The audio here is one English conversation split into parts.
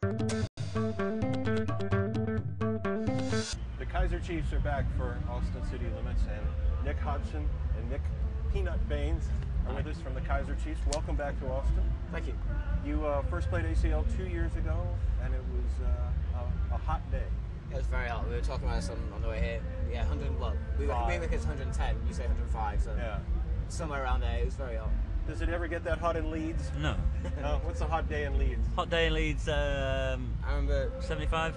The Kaiser Chiefs are back for Austin City Limits, and Nick Hodgson and Nick Peanut Baines are with us from the Kaiser Chiefs. Welcome back to Austin. Thank you. You first played ACL 2 years ago, and it was a hot day. It was very hot. We were talking about this on the way here. Yeah, 100. Well, we think it's 110. You say 105, so yeah, somewhere around there. It was very hot. Does it ever get that hot in Leeds? No. No. What's a hot day in Leeds? Hot day in Leeds. I remember 75.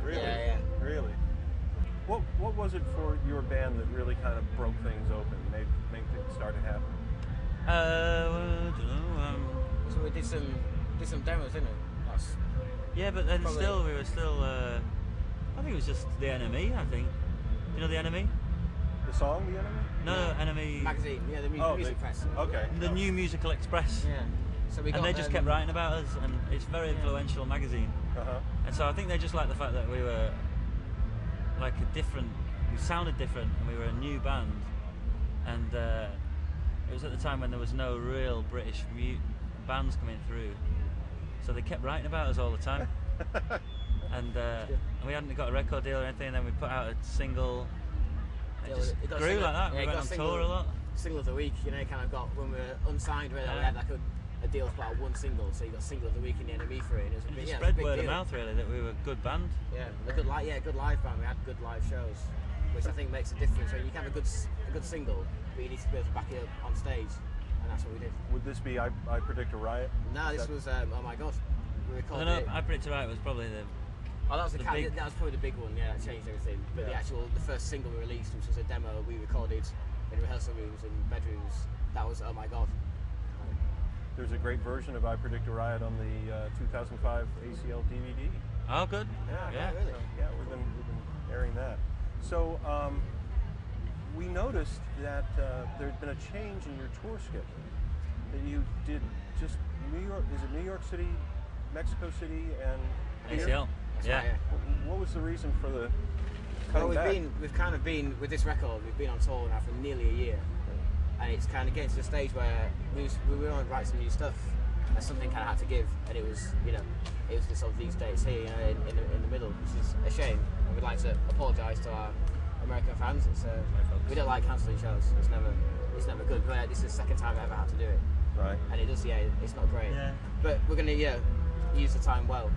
Really? Yeah. Really? What was it for your band that really kind of broke things open, made things start to happen? I don't know. So we did some demos, didn't we? Yeah, but then probably. we were still. I think it was just The Enemy. I think. You know The Enemy? The song, The Enemy? No, Enemy. Magazine. Yeah, the music press. Okay. The New Musical Express. Yeah. So we got, and they just kept writing about us, and it's a very influential magazine. Uh-huh. And so I think they just liked the fact that we were like we sounded different, and we were a new band. And it was at the time when there was no real British bands coming through, so they kept writing about us all the time. and we hadn't got a record deal or anything, and then we put out a single. It just grew like that. Yeah, we went on tour a lot. Single of the week, you know, kind of got when we were unsigned, we had like a deal for about one single, so you got single of the week in the NME for it. And it was a big, spread big word deal. of mouth really that we were a good band. Yeah, good live band. We had good live shows, which I think makes a difference. When you can have a good single, but you need to be able to back it up on stage, and that's what we did. Would this be I Predict a Riot? No, this was Oh My God. We recorded I don't know. I Predict a Riot was probably the. Oh, that was that was probably the big one. Yeah, that changed everything. But Yeah. the first single we released, which was a demo we recorded in rehearsal rooms and bedrooms, that was Oh My God. There's a great version of I Predict a Riot on the 2005 ACL DVD. Oh, good. Yeah, really? So, yeah, we've been airing that. So we noticed that there'd been a change in your tour schedule. That you did just New York. Is it New York City, Mexico City, and here? ACL. Yeah. Right, What was the reason for the Well, cutting back? we've kind of been with this record. We've been on tour now for nearly a year, and it's kind of getting to the stage where we want to write some new stuff, and something kind of had to give, and it was this sort of these dates here, you know, in the middle, which is a shame. And we'd like to apologise to our American fans. We don't like cancelling shows. It's never good. But this is the second time I've ever had to do it, Right. and it does. Yeah, it's not great. Yeah. But we're going to use the time well,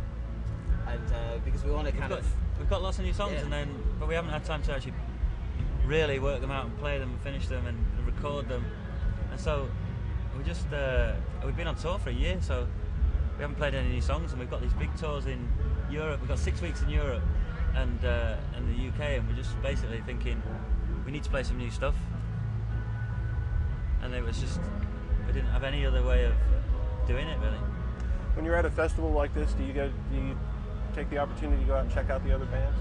and because we want to We've got lots of new songs, Yeah. but we haven't had time to actually really work them out and play them and finish them and record them. And so we've been on tour for a year, so we haven't played any new songs, and we've got these big tours in Europe. We've got 6 weeks in Europe and the UK, and we're just basically thinking we need to play some new stuff. And it was just we didn't have any other way of doing it really. When you're at a festival like this, do you take the opportunity to go out and check out the other bands?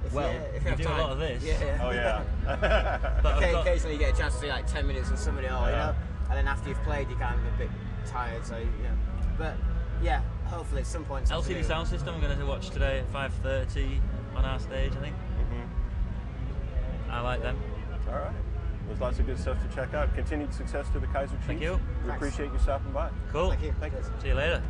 If Well, if we have do time. a lot of this. Yeah. Oh yeah. But Occasionally you get a chance to see like 10 minutes with somebody else, you know, and then after you've played, you're kind of a bit tired, so But yeah, hopefully at some point. LCD Sound System, I'm going to watch today at 5:30 on our stage, I think. Mm-hmm. I like them. All right. There's lots of good stuff to check out. Continued success to the Kaiser Chiefs. Thank you. We Thanks. appreciate you stopping by. Cool. Thank you. Thank you. See you later.